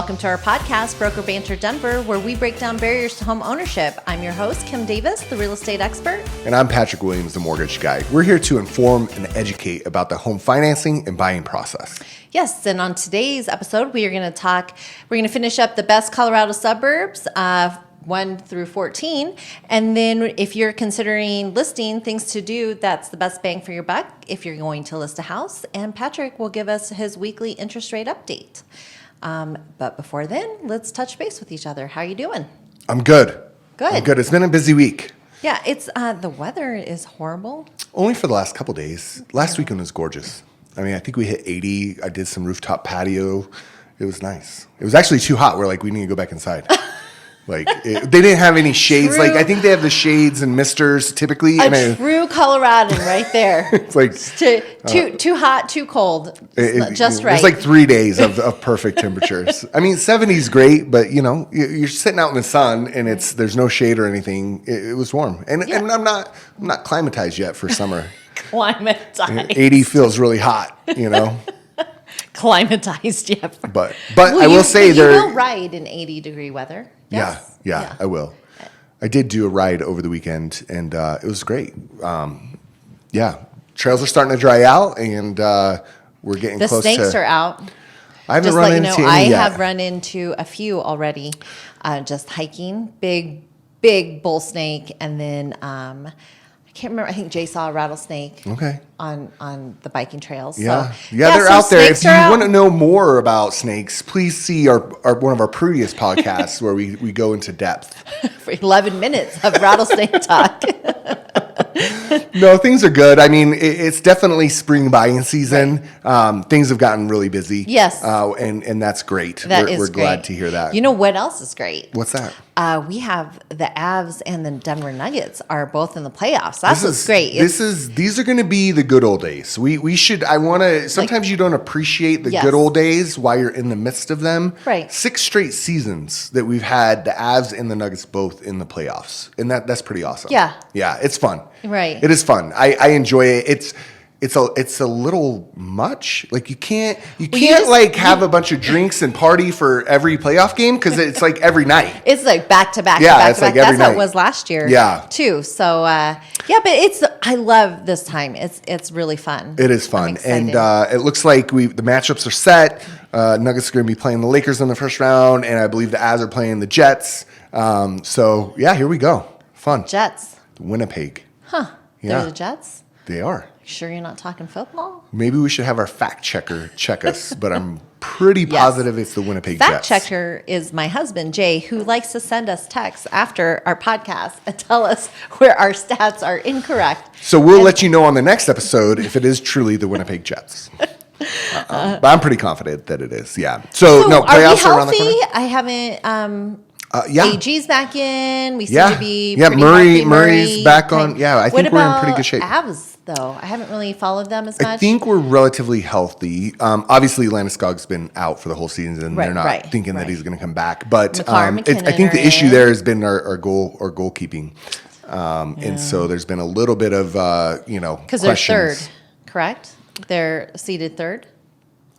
Welcome to our podcast, Broker Banter Denver, where we break down barriers to home ownership. I'm your host, Kim Davis, the real estate expert. And I'm Patrick Williams, the mortgage guy. We're here to inform and educate about the home financing and buying process. Yes, and on today's episode, we're going to finish up the best Colorado suburbs, 1 through 14. And then if you're considering listing things to do, that's the best bang for your buck if you're going to list a house. And Patrick will give us his weekly interest rate update. But before then, let's touch base with each other. How are you doing? I'm good. Good. I'm good. It's been a busy week. Yeah, it's the weather is horrible. Only for the last couple days. Last weekend was gorgeous. I mean, I think we hit 80. I did some rooftop patio. It was nice. It was actually too hot. We're like, we need to go back inside. They didn't have any shades. True. I think they have the shades and misters typically. True Coloradan right there. It's like too hot, too cold. Just right. It's like 3 days of perfect temperatures. I mean, 70 is great, but you're sitting out in the sun and there's no shade or anything. It was warm, and I'm not climatized yet for summer. Climatized. 80 feels really hot, Climatized, yeah. But I will say you will ride in 80-degree weather. Yes? Yeah, I will. I did do a ride over the weekend, and it was great. Trails are starting to dry out, and we're getting close to... The snakes are out. I haven't run into any I yet. have run into a few already, just hiking. Big bull snake, and then... I can't remember. I think Jay saw a rattlesnake on the biking trails. Yeah, so, they're out there. If you want to know more about snakes, please see our one of our previous podcasts where we go into depth. For 11 minutes of rattlesnake talk. No, things are good. I mean, it's definitely spring buying season. Right. Things have gotten really busy. Yes. And that's great. We're glad to hear that. You know what else is great? What's that? We have the Avs and the Denver Nuggets are both in the playoffs. That's what's great. These are going to be the good old days. Sometimes you don't appreciate the good old days while you're in the midst of them. Right. 6 straight seasons that we've had the Avs and the Nuggets both in the playoffs. And that's pretty awesome. Yeah. Yeah, it's fun. Right. It is fun. I enjoy it. It's a little much. Like you can't have a bunch of drinks and party for every playoff game because it's like every night. It's like back to back. Yeah, it's like every night. That's how it was last year. Yeah. Too. So but I love this time. It's really fun. It is fun, and it looks like the matchups are set. Nuggets are going to be playing the Lakers in the first round, and I believe the Avs are playing the Jets. Here we go. Fun. Jets. Winnipeg. Huh. Yeah. They're the Jets? They are. Sure you're not talking football? Maybe we should have our fact checker check us, but I'm pretty positive it's the Winnipeg Jets. Fact checker is my husband, Jay, who likes to send us texts after our podcast and tell us where our stats are incorrect. So we'll let you know on the next episode if it is truly the Winnipeg Jets. But I'm pretty confident that it is, yeah. So playoffs are around the corner? I haven't... Yeah. AG's back in. We seem to be pretty Murray's healthy. back on. Yeah, I think we're in pretty good shape. What about Avs, though? I haven't really followed them as much. I think we're relatively healthy. Obviously, Landeskog's been out for the whole season, and they're not thinking that he's going to come back. But I think the issue there has been our goalkeeping. And so there's been a little bit of, because they're third, correct? They're seeded third.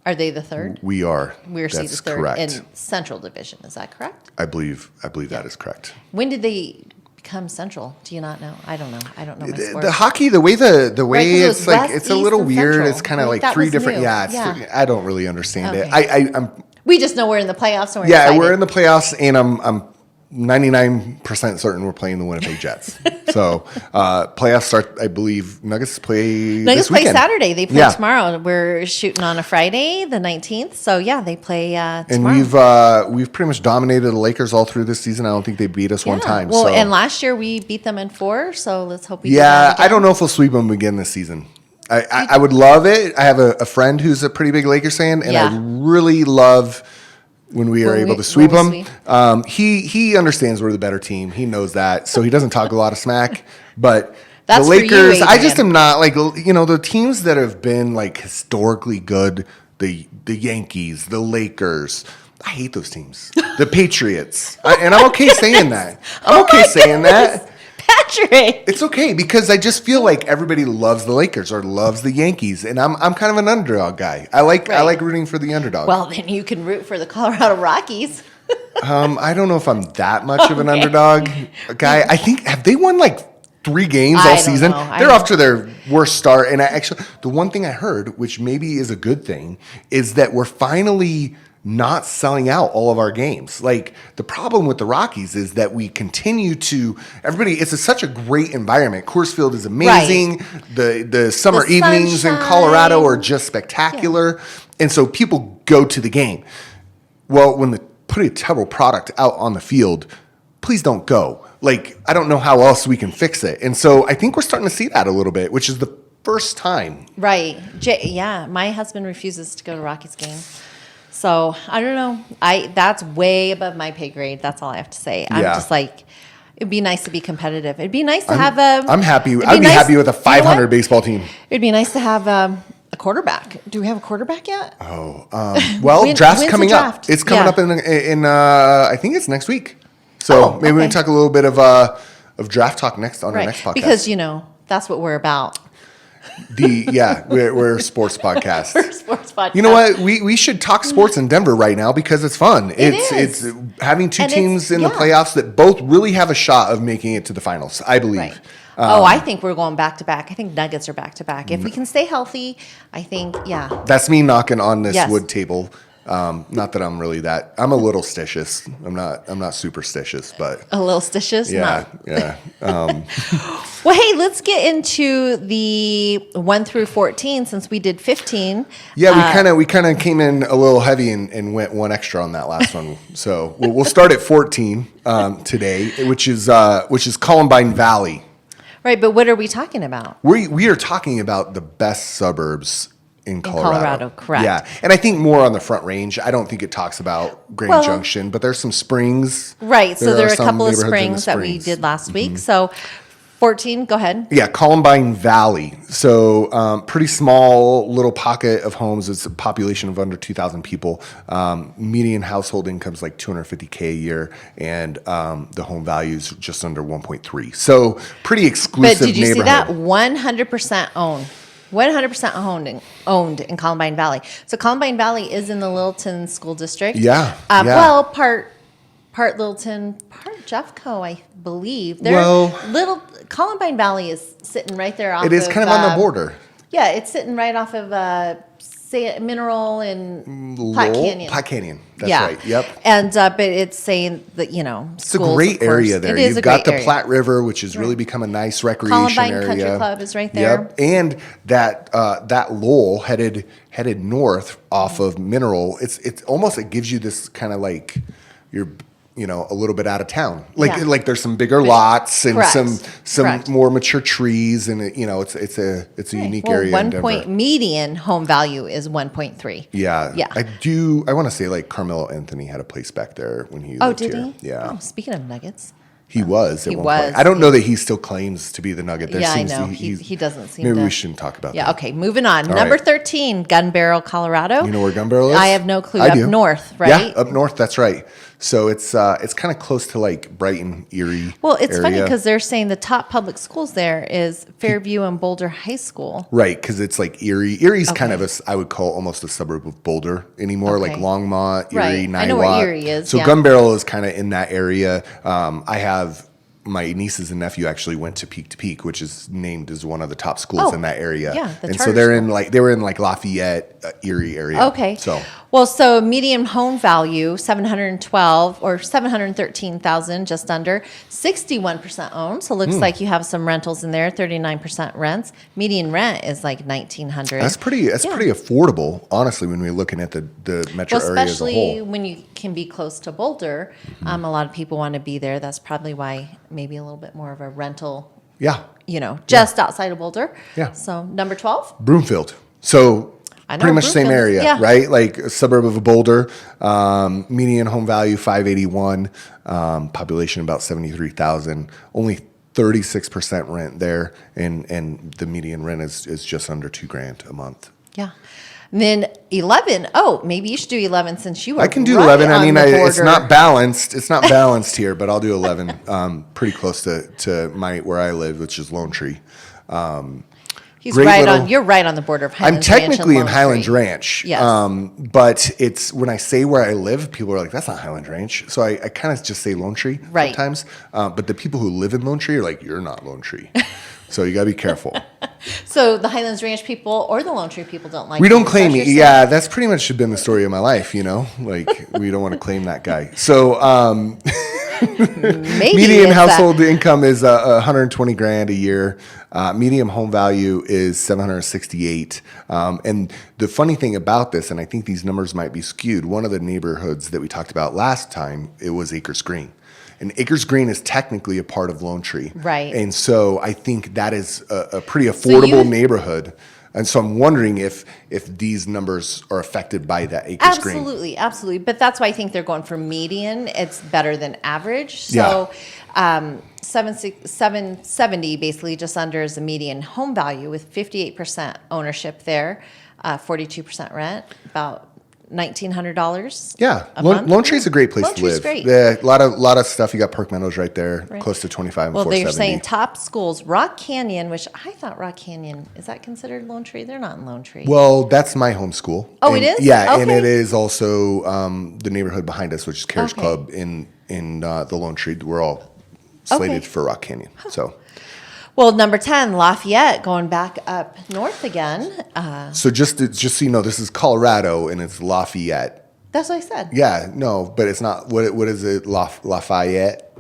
Are they the third? We are. We're seeded third correct. in Central Division. Is that correct? I believe that is correct. When did they become Central? Do you not know? I don't know. I don't know my sport. The hockey, the way it's like, it's a little weird. Central. It's kind of like three different. I don't really understand it. We just know we're in the playoffs and we're excited. We're in the playoffs, and I'm 99% certain we're playing the Winnipeg Jets. So playoffs start, I believe. Nuggets play this weekend. Saturday. They play tomorrow. We're shooting on a Friday, the 19th. So they play tomorrow. And we've pretty much dominated the Lakers all through this season. I don't think they beat us one time. Well, and last year we beat them in 4. So let's hope we do that again. I don't know if we'll sweep them again this season. I would love it. I have a friend who's a pretty big Lakers fan, and I really love when we are able to sweep them. He understands we're the better team. He knows that. So he doesn't talk a lot of smack. But the Lakers, I just am not the teams that have been like historically good, the Yankees, the Lakers. I hate those teams. The Patriots. And I'm okay saying that. I'm okay saying that. exaggerate. It's okay because I just feel like everybody loves the Lakers or loves the Yankees, and I'm kind of an underdog guy. I like rooting for the underdog. Well, then you can root for the Colorado Rockies. I don't know if I'm that much of an underdog guy. I think have they won like 3 games all season? They're off to their worst start. And the one thing I heard, which maybe is a good thing, is that we're finally not selling out all of our games. Like the problem with the Rockies is that we continue to it's such a great environment. Coors Field is amazing. Right. The summer evenings in Colorado are just spectacular. Yeah. And so people go to the game. Well, when they put a terrible product out on the field, please don't go. Like, I don't know how else we can fix it. And so I think we're starting to see that a little bit, which is the first time. Right. My husband refuses to go to Rockies game. So I don't know. That's way above my pay grade. That's all I have to say. I'm just like, it'd be nice to be competitive. It'd be nice to have a. I'm happy. I'd be happy with a 500 baseball team. It'd be nice to have a quarterback. Do we have a quarterback yet? Oh, well, draft's coming up. It's coming up in I think it's next week. So maybe we can talk a little bit of draft talk next on our next podcast. Because that's what we're about. We're a sports podcast. We're a sports podcast. You know what? We should talk sports in Denver right now because it's fun. It's having 2 teams in the playoffs that both really have a shot of making it to the finals, I believe. Right. I think we're going back to back. I think Nuggets are back to back. If we can stay healthy, I think, That's me knocking on this wood table. Not that I'm really that. I'm a little stitious. I'm not superstitious, but a little stitious. Yeah. Well, hey, let's get into the 1 through 14 since we did 15. Yeah, we kind of came in a little heavy and went 1 extra on that last one. So we'll start at 14 today, which is Columbine Valley. Right, but what are we talking about? We are talking about the best suburbs in Colorado. Correct. Yeah, and I think more on the Front Range. I don't think it talks about Grand Junction, but there's some springs. Right, so there are a couple of springs that we did last week. So 14, go ahead. Yeah, Columbine Valley. So pretty small little pocket of homes. It's a population of under 2,000 people. Median household income is like $250K a year, and the home value is just under 1.3. So pretty exclusive neighborhood. But did you see that? 100% owned. 100% owned in Columbine Valley. So Columbine Valley is in the Littleton School District. Yeah. Well, part Littleton, part Jeffco, I believe. Columbine Valley is sitting right there off of... It is kind of on the border. Yeah, it's sitting right off of Mineral and Platte Canyon. Platte Canyon, that's right, yep. And but it's saying that, it's a great area there. You've got the Platte River, which has really become a nice recreation area. Columbine Country Club is right there. Yep, and that Lowell headed north off of Mineral. It's almost, it gives you this kind of like you're a little bit out of town. Like there's some bigger lots and some more mature trees, and it's a unique area. 1 median home value is 1.3. Yeah. I want to say like Carmelo Anthony had a place back there when he lived here. Did he? Yeah. Oh, speaking of Nuggets. He was at one point. I don't know that he still claims to be the Nugget. I know. He doesn't seem Maybe we shouldn't talk about that. Yeah, okay. Moving on. Number 13, Gun Barrel, Colorado. You know where Gun Barrel is? I have no clue. Up north, right? Yeah, up north. That's right. So it's kind of close to like Brighton, Erie. Well, it's funny because they're saying the top public schools there is Fairview and Boulder High School. Right, because it's like Erie. Erie's kind of I would call almost a suburb of Boulder anymore, like Longmont, Erie, Niwot. I know where Erie is. So Gun Barrel is kind of in that area. I have my nieces and nephew actually went to Peak, which is named as one of the top schools in that area. Yeah, and so they were in Lafayette, Erie area. Okay. So median home value 712 or 713,000, just under 61% owned. So it looks like you have some rentals in there, 39% rents. Median rent is like $1,900. That's pretty affordable, honestly, when we're looking at the metro area as a whole. Especially when you can be close to Boulder. A lot of people want to be there. That's probably why maybe a little bit more of a rental. Yeah. Just outside of Boulder. Yeah. So number 12? Broomfield. So pretty much the same area, right? Like a suburb of Boulder. Median home value 581. Population about 73,000. Only 36% rent there, and the median rent is just under $2,000 a month. Yeah. And then 11. Oh, maybe you should do 11 since you are I can do right 11. I on mean, the it's border. not balanced. It's not balanced here, but I'll do 11. Pretty close to where I live, which is Lone Tree. He's great right little- on. You're right on the border of I'm Highlands Ranch technically and in Lone Highlands Tree. Ranch. Yes. But it's when I say where I live, people are like, that's not Highlands Ranch. So I kind of just say Lone Tree Right. sometimes. But the people who live in Lone Tree are like, you're not Lone Tree. So you got to be careful. So the Highlands Ranch people or the Lone Tree people don't like We you. don't Is claim that it. what you're Yeah, that's pretty much been the story of my life, Like, we don't want to claim that guy. So saying? Maybe median it's household income is 120 grand a year. Medium home value is 768. And the funny thing about this, and I think these numbers might be skewed, one of the neighborhoods that we talked about last time, it was Acres Green. And Acres Green is technically a part of Lone Tree. Right. And so I think that is a pretty affordable neighborhood. And so I'm wondering if these numbers are affected by that Acres Green. Absolutely. But that's why I think they're going for median. It's better than average. So 770 basically just under is the median home value with 58% ownership there, 42% rent, about $1,900. Yeah, a month. Lone Tree's a great place Lone to Tree's live. great. Yeah, a lot of stuff. You got Park Meadows right there, close to 25 and Well, 470. they're saying top schools, Rock Canyon, which I thought Rock Canyon, is that considered Lone Tree? They're not in Lone Tree. Well, that's my home school. Oh, And- it is? Yeah, and Okay. it is also the neighborhood behind us, which is Carriage Okay. Club in the Lone Tree. We're all slated Okay. for Rock Canyon. So. Well, number 10, Lafayette, going back up north again. So just so you know, this is Colorado and it's Lafayette. That's what I said. Yeah, no, but it's not. What is it? Lafayette,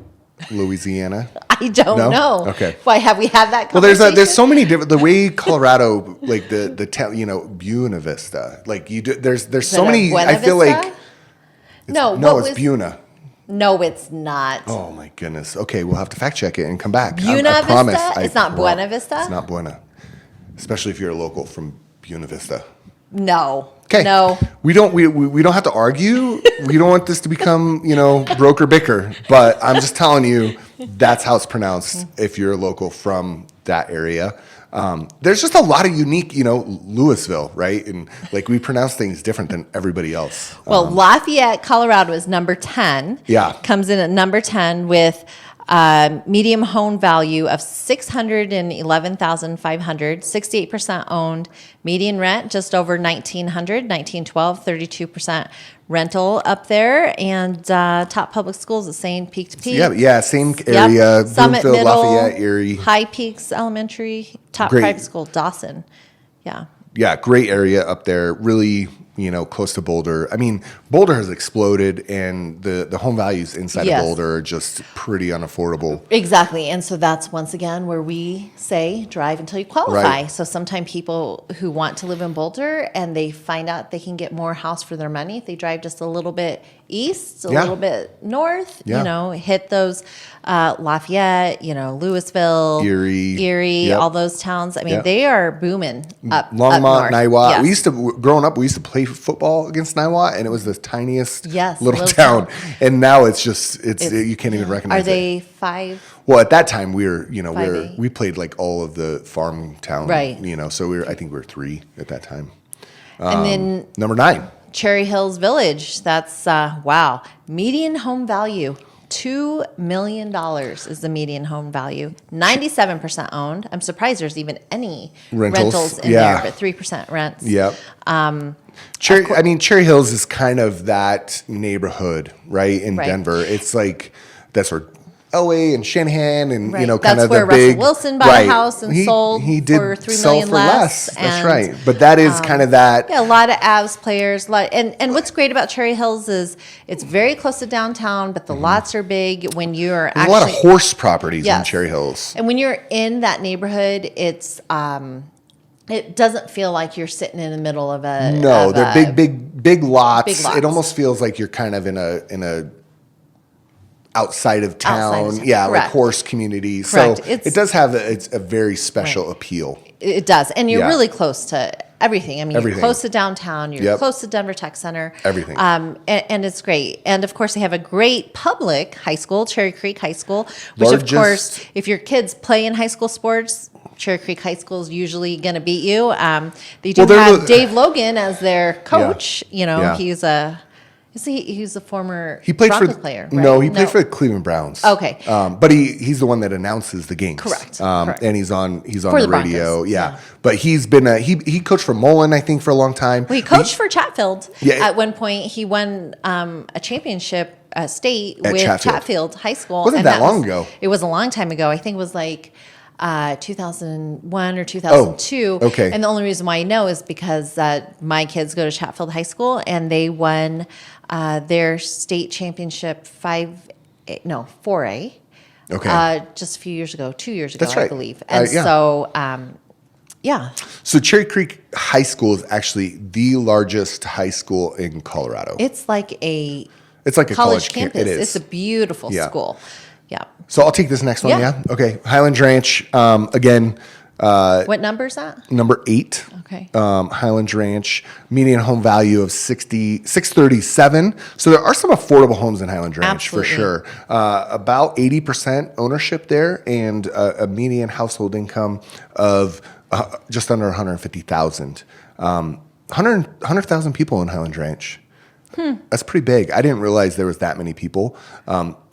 Louisiana. I don't No? know. Okay. Why have we had that Well, conversation? there's so many different. The way Colorado, like the town, Buena Vista. Like you do. There's so many. Buena I feel Vista? like No, it's Buena. No, it's not. Oh my goodness. Okay, we'll have to fact check it and come back. Buena I promise. Vista? It's not Buena Vista? It's not Buena, especially if you're a local from Buena Vista. No. Okay. No. We don't have to argue. We don't want this to become, broker bicker. But I'm just telling you, that's how it's pronounced if you're a local from that area. There's just a lot of unique, Louisville, right? And like we pronounce things different than everybody else. Well, Lafayette, Colorado is number 10. Yeah. Comes in at number 10 with medium home value of $611,500, 68% owned, median rent just over $1,900, $1,912, 32% rental up there, and top public schools is saying peak to peak. Yeah, same area. Summit Bloomfield, Middle, Lafayette, Erie. High Peaks Elementary, top Great. private school, Dawson. Yeah. Yeah, great area up there. Really, close to Boulder. I mean, Boulder has exploded, and the home values inside Yes. of Boulder are just pretty unaffordable. Exactly. And so that's once again where we say drive until you qualify. Right. So sometimes people who want to live in Boulder and they find out they can get more house for their money if they drive just a little bit east, a Yeah. little bit north, Yeah. hit those Lafayette, Louisville, Erie. Yep. all those towns. I mean, Yep. they are booming up Longmont, north. Niwot. Yes. We used to, growing up, we used to play football against Niwot, and it was the tiniest Yes, little little town. town. And now it's you can't even recognize Are it. they 5? Well, at that time we were, 5A. we played like all of the farm town, Right. So I think we were 3 at that time. And then Number 9. Cherry Hills Village. That's wow. Median home value $2 million is the median home value. 97% owned. I'm surprised there's even any rentals in Yeah. there, but 3% rents. Yep. Cherry Hills is kind of that neighborhood, right, in Right. Denver. It's like that's where Elway and Shanahan and Right. kind That's of where the Russell big Wilson bought a house and sold he did for $3 sell million for less. That's And, right. But that is kind of that. Yeah, a lot of Avs players. And what's great about Cherry Hills is it's very close to downtown, but the lots are big. When you're There's actually a lot of horse properties in Yes. Cherry Hills. And when you're in that neighborhood, it's it doesn't feel like you're sitting in the middle of a No, of they're a- big lots. Big lots. It almost feels like you're kind of in a outside of town. Outside of town. Yeah, like Correct. horse community. Correct. So It's- it does have it's a very special appeal. It does, and you're Yeah. really close to everything. I mean, Everything. you're close to downtown. You're Yep. close to Denver Tech Center. Everything. And it's great. And of course, they have a great public high school, Cherry Creek High School, which of Largest- course, if your kids play in high school sports, Cherry Creek High School is usually going to beat you. They do Well, have Dave Logan as their coach. Yeah. He's a former He played Broncos for player. Right? No, he played for the Cleveland Browns. Okay. But he's the one that announces the games. Correct. And he's on For the the radio. Broncos. Yeah. But he's been he coached for Mullen, I think, for a long time. Well, he coached for Chatfield. Yeah. At one point, he won a championship state At with Chatfield. Chatfield High School. Wasn't that long ago. It was a long time ago. I think it was like 2001 or 2002. Oh, okay. And the only reason why I know is because my kids go to Chatfield High School, and they won their state championship 4A. Okay. Just a few years ago, 2 years ago, That's right. I believe. And Yeah. so, yeah. So Cherry Creek High School is actually the largest high school in Colorado. It's like a college campus. It is. It's a beautiful Yeah. school. Yeah. So I'll take this next one. Yeah. Yeah. Okay. Highlands Ranch. Again, What number is that? number 8. Okay. Highlands Ranch, median home value of 637. So there are some affordable homes in Highlands Ranch Absolutely. for sure. About 80% ownership there, and a median household income of just under 150,000. 100,000 people in Highlands Ranch. That's pretty big. I didn't realize there was that many people.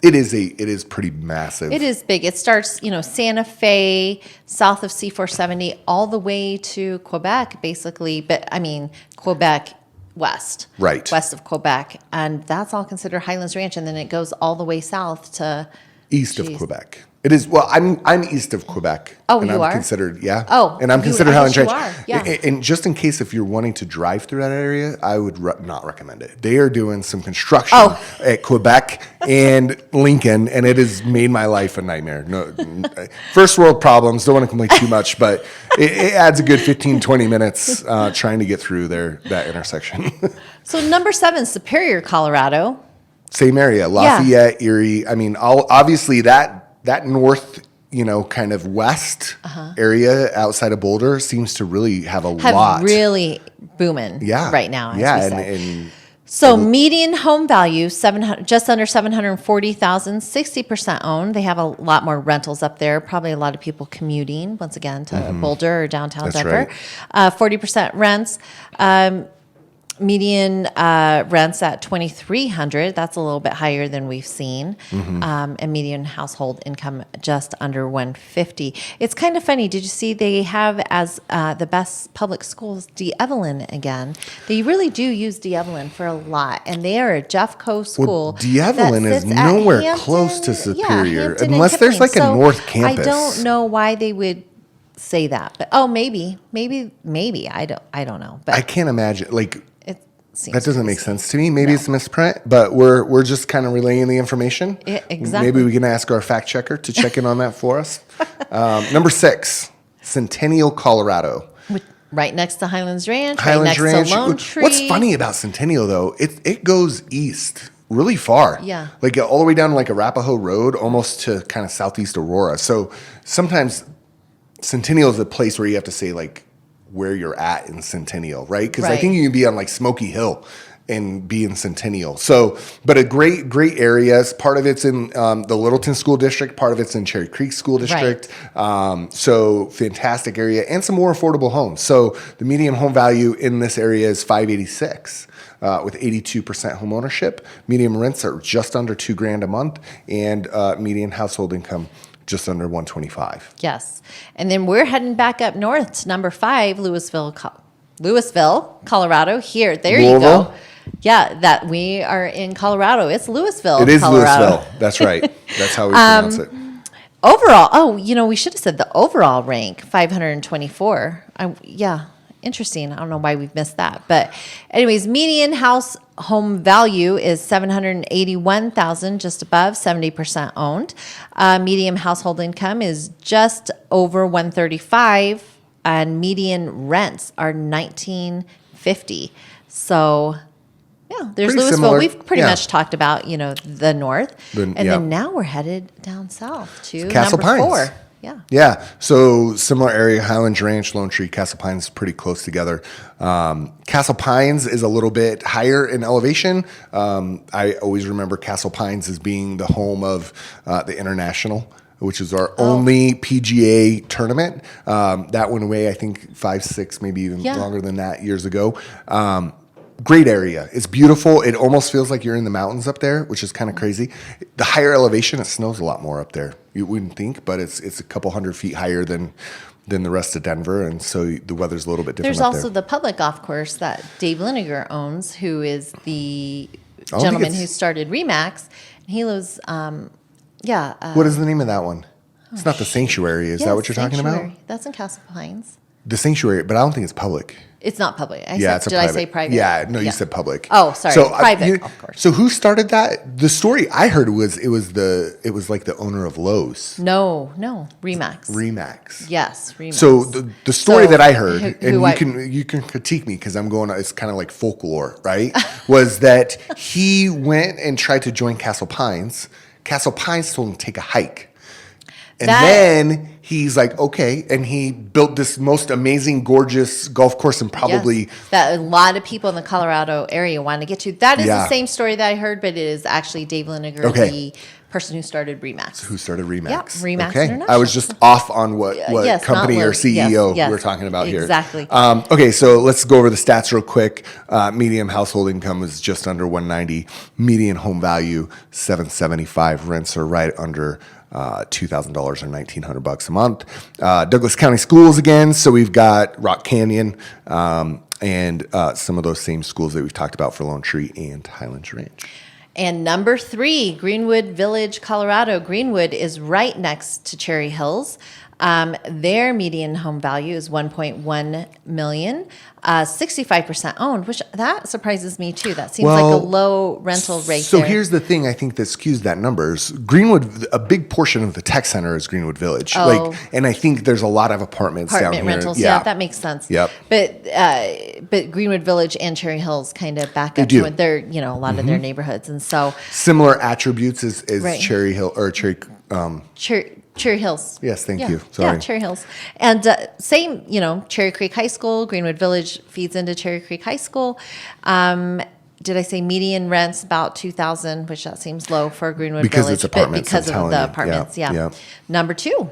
It is pretty massive. It is big. It starts, Santa Fe, south of C-470, all the way to Quebec, basically. But I mean, Quebec west. Right. West of Quebec. And that's all considered Highlands Ranch. And then it goes all the way south to East of Quebec. It is. Well, I'm east of Quebec. Oh, and you I'm are? considered, yeah. Oh, and I'm you- considered I Highlands guess Ranch. you are, yeah. And just in case, if you're wanting to drive through that area, I would not recommend it. They are doing some construction at Quebec and Lincoln, and it has made my life a nightmare. No, first world problems. Don't want to complain too much, but it adds a good 15, 20 minutes trying to get through that intersection. So number 7, Superior, Colorado. Same area, Lafayette, Erie. I mean, obviously that north, kind of west area outside of Boulder seems to really have a lot. Really booming right now, as we said. and So median home value, just under 740,000, 60% owned. They have a lot more rentals up there. Probably a lot of people commuting, once again, to Boulder or downtown That's Denver. right. 40% rents. Median rents at $2,300. That's a little bit higher than we've seen. And median household income just under $150. It's kind of funny. Did you see they have as the best public schools Evelyn again? They really do use Evelyn for a lot, and they are a Jeffco school. Well, Evelyn is nowhere close to Superior, Hampton and unless there's Kipling. like a North Campus. I don't know why they would say that, but maybe I don't know. But I can't imagine. it seems That doesn't make crazy. sense to me. Maybe it's a misprint, but we're just kind of relaying the information. Yeah, exactly. Maybe we can ask our fact checker to check in on that for us. Number 6, Centennial, Colorado. Right next to Highlands Ranch, Highlands right Ranch. next to Lone Tree. What's funny about Centennial though, it goes east really far. Yeah. Like all the way down like Arapahoe Road, almost to kind of southeast Aurora. So sometimes Centennial is a place where you have to say like where you're at in Centennial, right? Because I Right. think you can be on like Smoky Hill and be in Centennial. So, but a great areas. Part of it's in the Littleton School District. Part of it's in Cherry Creek School District. So fantastic area and some more affordable homes. So the median home value in this area is $586. With 82% home ownership. Median rents are just under $2,000 a month, and median household income just under $125. Yes. And then we're heading back up north to number 5, Louisville, Colorado. Here, there you Louisville? go. Yeah, that we are in Colorado. It's Louisville, It is Colorado. Louisville. That's right. That's how we pronounce it. Overall, we should have said the overall rank, 524. Interesting. I don't know why we've missed that. But anyways, median home value is $781,000, just above 70% owned. Median household income is just over $135,000, and median rents are $1,950. So yeah, there's Pretty Louisville. similar. We've pretty Yeah. much talked about, the north. Yeah. Then now we're headed down south to Castle number Pines. 4. Yeah. Yeah, so similar area, Highlands Ranch, Lone Tree, Castle Pines, pretty close together. Castle Pines is a little bit higher in elevation. I always remember Castle Pines as being the home of the International which is our only PGA tournament. That went away, I think, 5, 6, maybe even longer than that years ago. Great area. It's beautiful. It almost feels like you're in the mountains up there, which is kind of crazy. The higher elevation, it snows a lot more up there. You wouldn't think, but it's a couple hundred feet higher than the rest of Denver, and so the weather's a little bit different. There's also the public golf course that Dave Liniger owns, who is the gentleman who started Remax. He lives, what is the name of that one? It's not the Sanctuary. Is that what you're talking about? That's in Castle Pines. The Sanctuary, but I don't think it's public. It's not public. Did I say private? Yeah, no, you said public. Oh, sorry, private golf course. So who started that? The story I heard was it was like the owner of Lowe's. No, Remax. Remax. Yes, Remax. So the story that I heard, you can critique me because I'm going. It's kind of like folklore, right? Was that he went and tried to join Castle Pines. Castle Pines told him to take a hike. And then he's like, okay. And he built this most amazing, gorgeous golf course and probably... Yes, that a lot of people in the Colorado area want to get to. That is the same story that I heard, but it is actually Dave Liniger, the person who started Remax. Who started Remax. Yeah, Remax International. I was just off on what company or CEO we're talking about here. Exactly. Okay, so let's go over the stats real quick. Median household income is just under 190. Median home value, $775. Rents are right under $2,000 or $1,900 a month. Douglas County Schools again. So we've got Rock Canyon and some of those same schools that we've talked about for Lone Tree and Highlands Ranch. And number 3, Greenwood Village, Colorado. Greenwood is right next to Cherry Hills. Their median home value is $1.1 million, 65% owned, which that surprises me too. That seems like a low rental rate. So here's the thing I think that skews that numbers. Greenwood, a big portion of the tech center is Greenwood Village. And I think there's a lot of apartment rentals. Yeah, that makes sense. Yep. But Greenwood Village and Cherry Hills kind of back up to it. They're, a lot of their neighborhoods. And so similar attributes as Cherry Hill or Cherry Hills. Yes, thank you. Sorry. Yeah, Cherry Hills. And same, Cherry Creek High School, Greenwood Village feeds into Cherry Creek High School. Did I say median rents about $2,000, which that seems low for Greenwood because Village. It's apartments, because of the apartments, yeah. Number 2.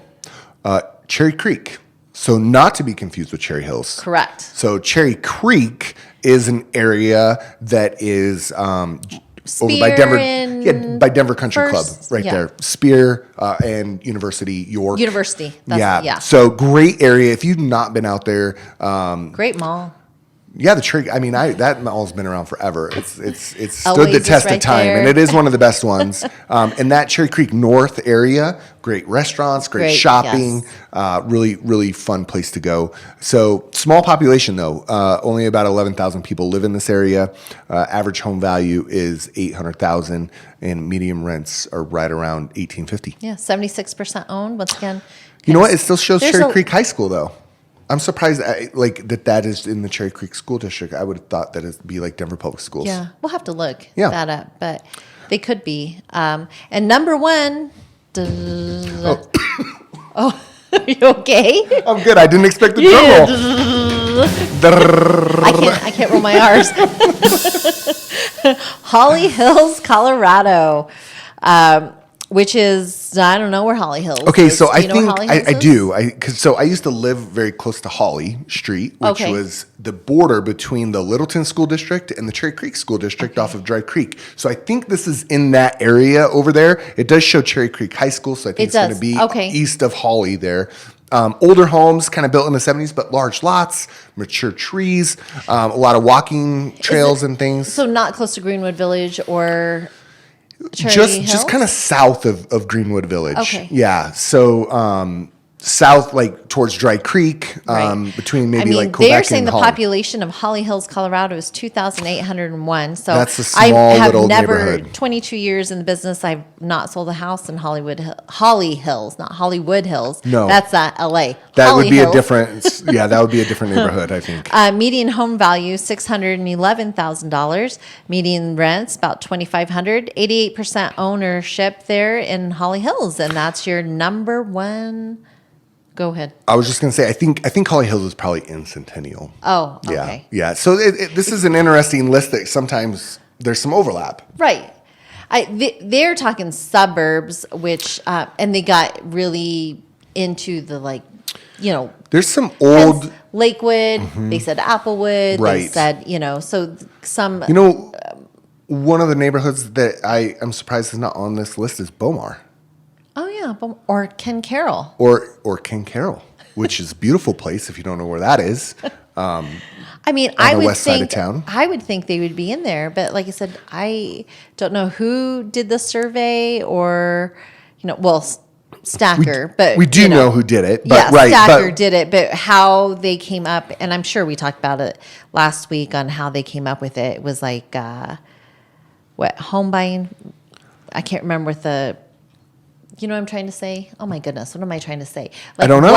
Cherry Creek. So not to be confused with Cherry Hills. Correct. So Cherry Creek is an area that is over by Denver, by Denver Country Club, right there. Spear and University York. University. So great area. If you've not been out there, great mall. Yeah, the Cherry. I mean, that mall's been around forever. It's stood the test of time, and it is one of the best ones. And that Cherry Creek North area, great restaurants, great shopping, really, really fun place to go. So small population though, only about 11,000 people live in this area. Average home value is $800,000, and medium rents are right around $1,850. Yeah, 76% owned. Once again, you know what? It still shows Cherry Creek High School though. I'm surprised that is in the Cherry Creek School District. I would have thought that it'd be like Denver Public Schools. Yeah, we'll have to look that up, but they could be. And number 1. Are you okay? I'm good. I didn't expect the drum roll. I can't roll my R's. Holly Hills, Colorado. Which is, I don't know where Holly Hills is. Okay, so I think I do. So I used to live very close to Holly Street, which was the border between the Littleton School District and the Cherry Creek School District off of Dry Creek. So I think this is in that area over there. It does show Cherry Creek High School, so I think it's going to be east of Holly there. Older homes, kind of built in the 70s, but large lots, mature trees, a lot of walking trails and things. So not close to Greenwood Village or... Just kind of south of Greenwood Village. Okay. Yeah. So south, like towards Dry Creek, between maybe like Quebec they're saying and the Holland. Population of Holly Hills, Colorado is 2,801. So that's a small little neighborhood. 22 years in the business, I've not sold a house in Holly Hills, not Hollywood Hills. No. That's LA. That Holly would be Hills. A different, that would be a different neighborhood, I think. Median home value, $611,000. Median rents, about $2,500. 88% ownership there in Holly Hills. And that's your number 1. Go ahead. I was just going to say, I think Holly Hills is probably in Centennial. Oh, okay. Yeah. So this is an interesting list that sometimes there's some overlap. Right. They're talking suburbs, which and they got really into the There's some old Lakewood. They said Applewood. They Right. said so some. One of the neighborhoods that I'm surprised is not on this list is Bomar. Oh yeah, or Ken Carroll. Or King Carroll, which is a beautiful place if you don't know where that is. I mean, on I the would west side of think town. I would think they would be in there, but like I said, I don't know who did the survey or Stacker, but We do know who did it. But, yeah, right, Stacker but did it, but how they came up, and I'm sure we talked about it last week on how they came up with it. It was like home buying. I can't remember what what I'm trying to say? Oh my goodness, what am I trying to say? I don't know.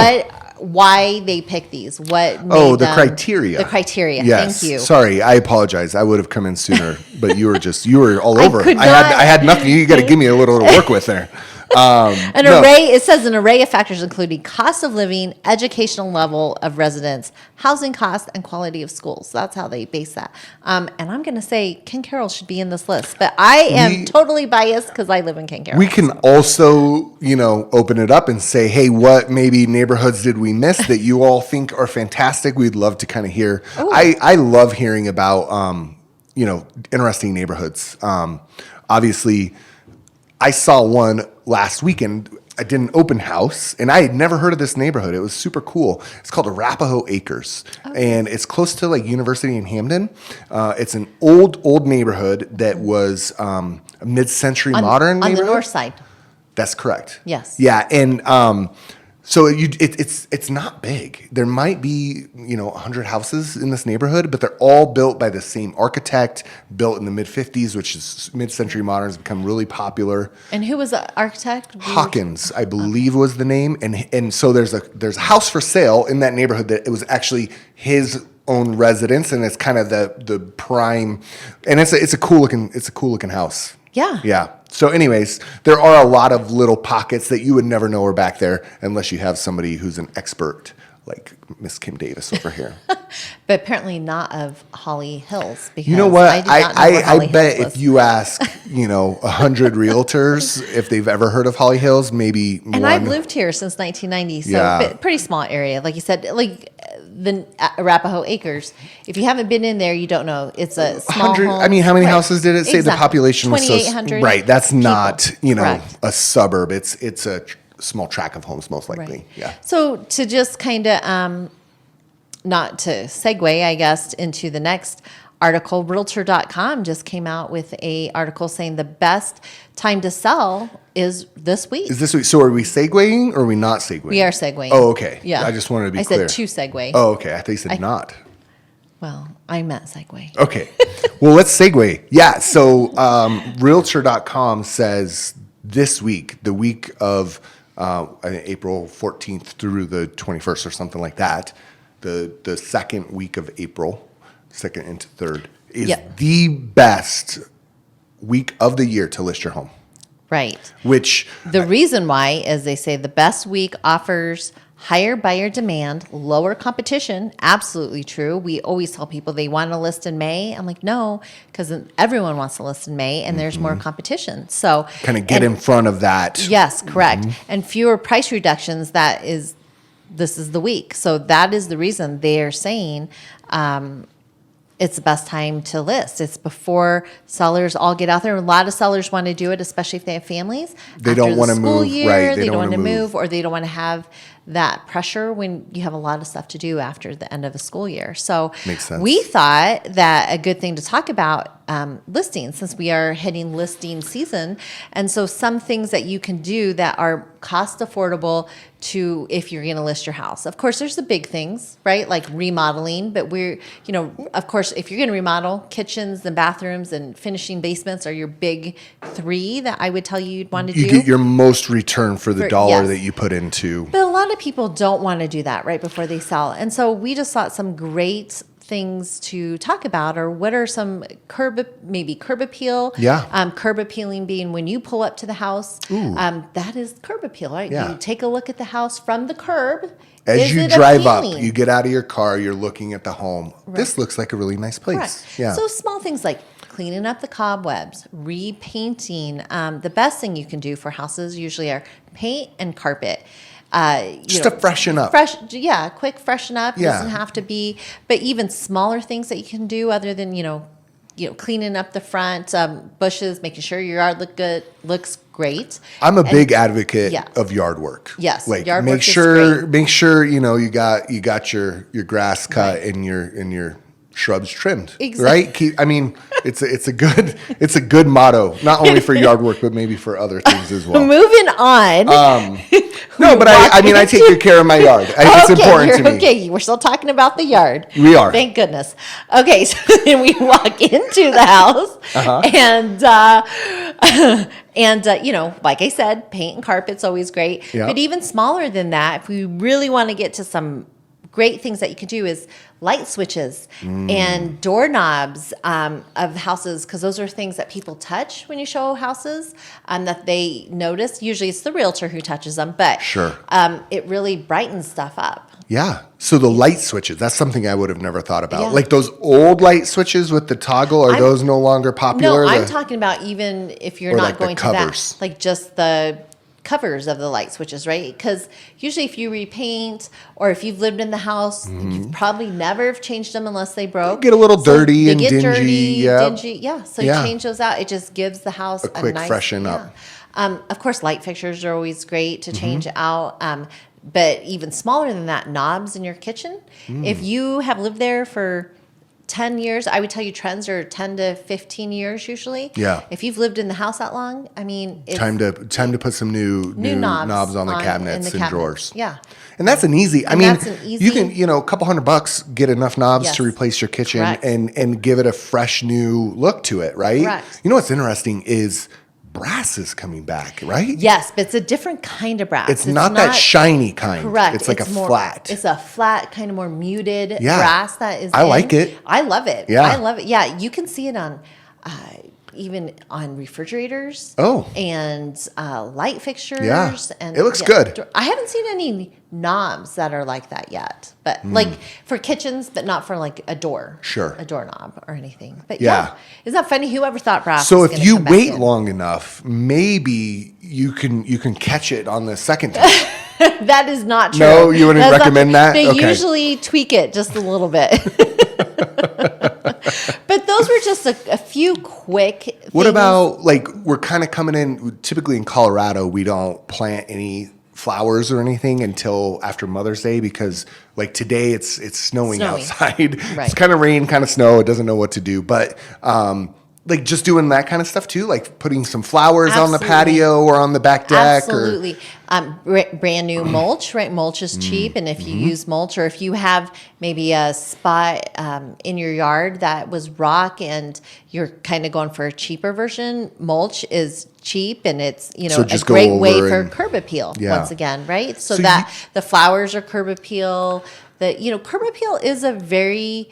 Why they pick these? What made the them, criteria. The criteria. Yes. Thank you. Sorry, I apologize. I would have come in sooner, but you were all over. could I had nothing. You got to give me a little to work with there. It says an array of factors including cost of living, educational level of residence, housing cost, and quality of schools. That's how they base that. And I'm going to say Ken Carroll should be in this list, but I am totally biased because I live in Ken Carroll. We can also, open it up and say, hey, what maybe neighborhoods did we miss that you all think are fantastic? We'd love to kind of hear. I love hearing about, interesting neighborhoods. Obviously, I saw one last weekend. I did an open house, and I had never heard of this neighborhood. It was super cool. It's called Arapahoe Acres, and it's close to University in Hamden. It's an old neighborhood that was a mid-century modern neighborhood. On the north side. That's correct. Yes. Yeah, and so it's not big. There might be 100 houses in this neighborhood, but they're all built by the same architect, built in the mid-50s, which is mid-century modern, has become really popular. And who was the architect? Hawkins, I believe, was the name, and so there's a house for sale in that neighborhood that it was actually his own residence, and it's kind of the prime, and it's a cool looking house. Yeah. Yeah. So anyways, there are a lot of little pockets that you would never know are back there unless you have somebody who's an expert like Miss Kim Davis over here. But apparently not of Holly Hills. Because you know what? I did not know where I Holly bet Hills was. if you ask, 100 realtors if they've ever heard of Holly Hills, maybe And one. I've lived here since 1990, so Yeah. pretty small area. Like you said, like the Arapahoe Acres. If you haven't been in there, you don't know. It's a small 100. home. I mean, how many Right. houses did it say? The Exactly. population was so 2,800 right. That's people. not Correct. a suburb. It's a small tract of homes, most likely. Right. Yeah. So to just kind of, not to segue, I guess, into the next article, Realtor.com just came out with a article saying the best time to sell is this week. Is this week? So are we segueing or are we not segueing? We are segueing. Oh, okay. Yeah. I just wanted to be I clear. said to segue. Oh, okay. I thought you said not. Well, I meant segue. Okay. Well, let's segue. Yeah. So Realtor.com says this week, the week of I think April 14th through the 21st or something like that, the second week of April, second into third, is the best week of the year to list your home. Right. Which The reason why is they say the best week offers higher buyer demand, lower competition. Absolutely true. We always tell people they want to list in May. I'm like, no, because everyone wants to list in May and there's more competition. So kind of get in front of that. Yes, correct. And fewer price reductions. This is the week. So that is the reason they are saying it's the best time to list. It's before sellers all get out there. A lot of sellers want to do it, especially if they have families. They don't want to move. Right. They don't want to move, or they don't want to have that pressure when you have a lot of stuff to do after the end of a school year. So Makes sense. we thought that a good thing to talk about listings, since we are hitting listing season. And so some things that you can do that are cost affordable to if you're going to list your house. Of course, there's the big things, right? Like remodeling, but of course, if you're going to remodel, kitchens and bathrooms and finishing basements are your big three that I would tell you you'd want to do. You get your most return for the dollar yes. that you put into. But a lot of people don't want to do that right before they sell. And so we just thought some great things to talk about, or what are some curb appeal. Yeah. Curb appealing being when you pull up to the house, that is curb appeal, right? Yeah. You take a look at the house from the curb. As you drive up, you get out of your car, you're looking at the home. Right. This looks like a really nice place. Correct. Yeah. So small things like cleaning up the cobwebs, repainting. The best thing you can do for houses usually are paint and carpet. To freshen up. Quick freshen up. Yeah. Doesn't have to be, but even smaller things that you can do other than, cleaning up the front, bushes, making sure your yard looks great. I'm a big advocate of yard work. Yes, like yard make work sure is great. make sure you got your grass cut and your shrubs trimmed. Exactly. Right? It's a good motto, not only for yard work but maybe for other things as well. Moving on. No, but I take good care of my yard. It's important to me. Okay, we're still talking about the yard. We are. Thank goodness. Okay, so then we walk into the house, and like I said, paint and carpet's always great. Yeah. But even smaller than that, if we really want to get to some great things that you can do, is light switches and doorknobs of houses, because those are things that people touch when you show houses that they notice. Usually it's the realtor who touches them, but Sure. It really brightens stuff up. Yeah. So the light switches, that's something I would have never thought about. Yeah. Like those old light switches with the toggle, are those no longer popular? No, I'm talking about even if you're not like the going to covers. that, like just the covers of the light switches, right? Because usually if you repaint or if you've lived in the house, you've probably never have changed them unless they broke. Get a little dirty they and get dingy. Dingy. Yeah. So you change those out. It just gives the house a quick nice, freshen up. Of course, light fixtures are always great to change out. But even smaller than that, knobs in your kitchen. If you have lived there for 10 years, I would tell you trends are 10 to 15 years usually. Yeah. If you've lived in the house that long, it's Time to put some new knobs on the cabinets and drawers. Yeah. And that's an easy. that's an easy- You can, a couple $100 get enough knobs to replace your kitchen Correct. and give it a fresh new look to it, right? Correct. You know what's interesting is brass is coming back, right? Yes, but it's a different kind of brass. It's not that shiny kind. Correct. It's like a flat. It's a flat, kind of more muted brass that is. I like it. I love it. Yeah. I love it. Yeah, you can see it on even on refrigerators. Oh. And light fixtures. Yeah. And it looks good. I haven't seen any knobs that are like that yet, but like for kitchens, but not for like a door. Sure. A doorknob or anything. But Yeah. isn't that funny? Whoever thought brass? So was if gonna you come back wait in? long enough, maybe you can catch it on the second time. That is not true. No, you wouldn't That's recommend that? They Okay. usually tweak it just a little bit. But those were just a few quick things. What about, like, we're kind of coming in, typically in Colorado, we don't plant any flowers or anything until after Mother's Day because, like, today it's snowing outside. Right. It's kind of rain, kind of snow. It doesn't know what to do. But, like, just doing that kind of stuff, too, like putting some flowers on the patio or on the back deck. Absolutely. Brand new mulch, right? Mulch is cheap. And if you use mulch or if you have maybe a spot in your yard that was rock and you're kind of going for a cheaper version, mulch is cheap and it's, So a just go great way over for and- curb appeal once again, right? So, So that the flowers are curb appeal. Curb appeal is a very...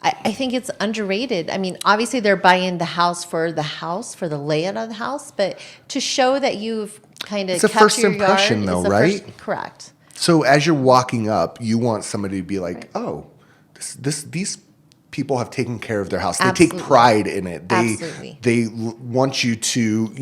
I think it's underrated. I mean, obviously they're buying the house, for the layout of the house, but to show that you've kind of It's a kept first your impression, yard though, is a right? Correct. So as you're walking up, you want somebody to be like, oh, these people have taken care of their house. They Absolutely. take pride in it. Absolutely. They want you to,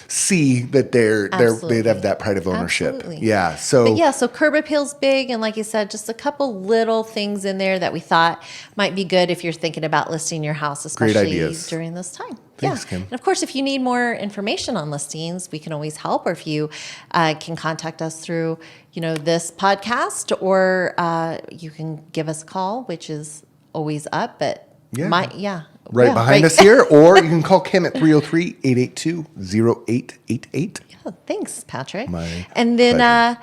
see that they have that pride of ownership. Absolutely. Yeah. So So curb appeal's big, and like you said, just a couple little things in there that we thought might be good if you're thinking about listing your house, especially ideas. during this time. Thanks, Kim. And of course, if you need more information on listings, we can always help, or if you can contact us through, this podcast, or you can give us a call, which is always up, but right behind us here, or you can call Kim at 303-882-0888. Yeah, thanks, Patrick. My and then pleasure.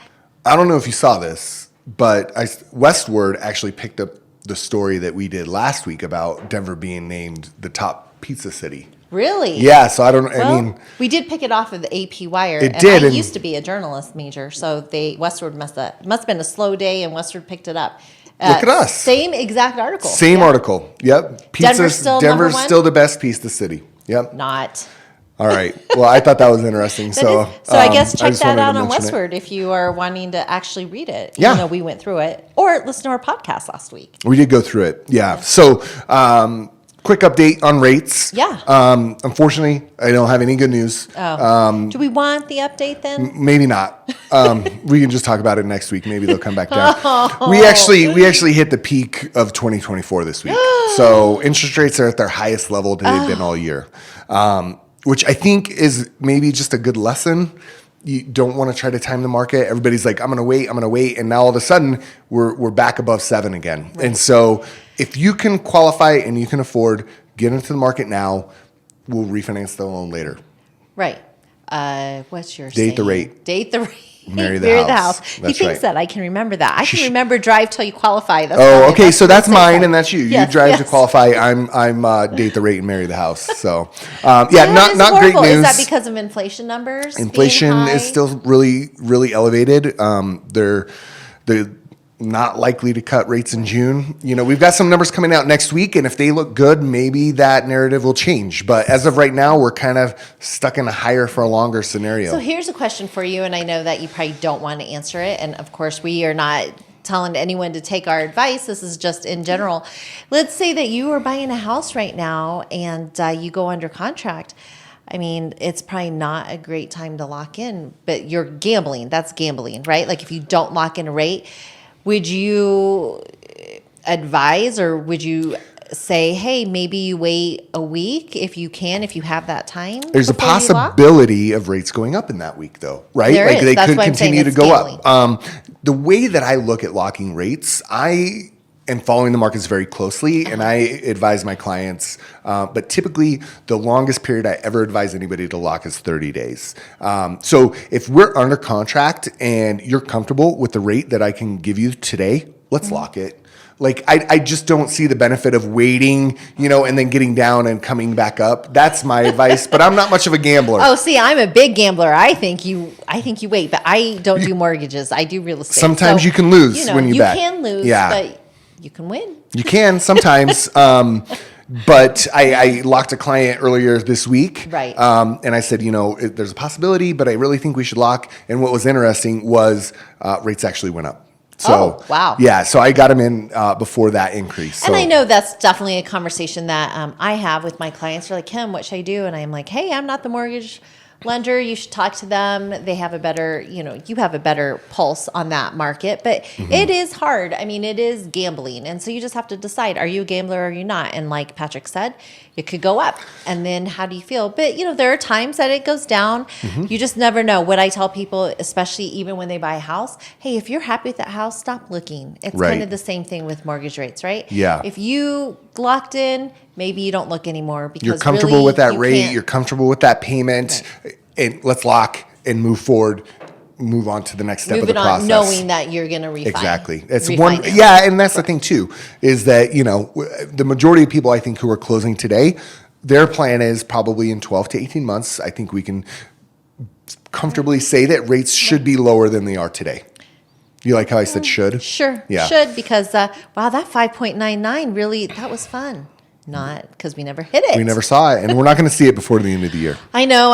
I don't know if you saw this, but Westward actually picked up the story that we did last week about Denver being named the top pizza city. Really? Yeah, so Well, we did pick it off of the AP Wire. It and did, I and- used to be a journalist major, so Westward must have been a slow day, and Westward picked it up. Look at us. Same exact article. Same article. Yep. Denver's still number Denver's one? still the best pizza city. Yep. Not. All right. Well, I thought that was interesting. So I guess check just that wanted to out on mention it. Westward if you are wanting to actually read it. Yeah. Even though we went through it. Or listen to our podcast last week. We did go through it. Yeah. So quick update on rates. Yeah. Unfortunately, I don't have any good news. Do we want the update then? Maybe not. We can just talk about it next week. Maybe they'll come back down. We actually hit the peak of 2024 this week. So interest rates are at their highest level that they've been all year, which I think is maybe just a good lesson. You don't want to try to time the market. Everybody's like, I'm going to wait. And now all of a sudden we're back above 7 again. Right. And so if you can qualify and you can afford, get into the market now, we'll refinance the loan later. Right. What's your Date the rate. Date the rate. Marry the house. He thinks that. I can remember that. I can remember drive till you qualify. That's okay. So that's mine and that's you. Yes, you drive to qualify. I'm date the rate and marry the house. So not great news. Is that because of inflation numbers? Inflation is still really, really elevated. They're not likely to cut rates in June. We've got some numbers coming out next week, and if they look good, maybe that narrative will change. But as of right now, we're kind of stuck in a higher for longer scenario. So here's a question for you, and I know that you probably don't want to answer it. And of course, we are not telling anyone to take our advice. This is just in general. Let's say that you are buying a house right now and you go under contract. I mean, it's probably not a great time to lock in, but you're gambling. That's gambling, right? Like if you don't lock in a rate, would you advise or would you say, hey, maybe you wait a week if you have that time? There's a possibility of rates going up in that week, though, right? There is. They That's could why I'm continue saying to go gambling. up. The way that I look at locking rates, I am following the markets very closely, and I advise my clients. But typically, the longest period I ever advise anybody to lock is 30 days. So if we're under contract and you're comfortable with the rate that I can give you today, let's lock it. Like, I just don't see the benefit of waiting, and then getting down and coming back up. That's my advice, but I'm not much of a gambler. Oh, see, I'm a big gambler. I think you wait, but I don't do mortgages. I do real estate. Sometimes you can lose when you bet. You can lose, but you can win. You can sometimes. But I locked a client earlier this week. Right. And I said, there's a possibility, but I really think we should lock. And what was interesting was rates actually went up. So, wow. Yeah, so I got him in before that increase. And I know that's definitely a conversation that I have with my clients. They're like, Kim, what should I do? And I'm like, hey, I'm not the mortgage lender. You should talk to them. They have a better, you have a better pulse on that market. But it is hard. I mean, it is gambling. And so you just have to decide, are you a gambler or are you not? And like Patrick said, it could go up. And then how do you feel? But, there are times that it goes down. You just never know. What I tell people, especially even when they buy a house, hey, if you're happy with that house, stop looking. It's kind of the same thing with mortgage rates, right? Yeah. If you locked in, maybe you don't look anymore because you're comfortable with that rate. You're comfortable with that payment. Right. And let's lock and move forward. Move on to the next step of the process. Knowing that you're going to refinance. Exactly. It's one. Yeah, and that's the thing too, is that the majority of people I think who are closing today, their plan is probably in 12 to 18 months. I think we can comfortably say that rates should be lower than they are today. You like how I said should? Sure. Yeah. Should because that 5.99 really that was fun. Not because we never hit it. We never saw it, and we're not going to see it before the end of the year. I know.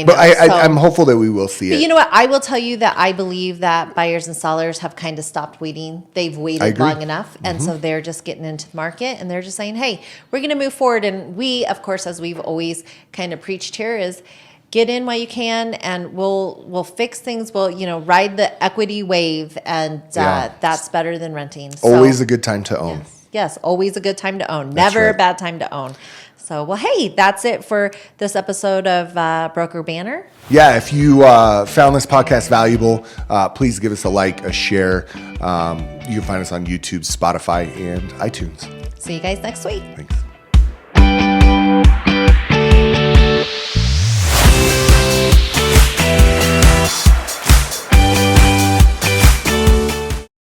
But I'm hopeful that we will see it. But you know what? I will tell you that I believe that buyers and sellers have kind of stopped waiting. They've waited long enough, and so they're just getting into the market, and they're just saying, hey, we're going to move forward. And we, of course, as we've always kind of preached here, is get in while you can, and we'll fix things. We'll ride the equity wave, and that's better than renting. So, always a good time to own. Yes, always a good time to own. Never a bad time to own. So, well, hey, that's it for this episode of Broker Banner. Yeah, if you found this podcast valuable, please give us a like, a share. You can find us on YouTube, Spotify, and iTunes. See you guys next week. Thanks.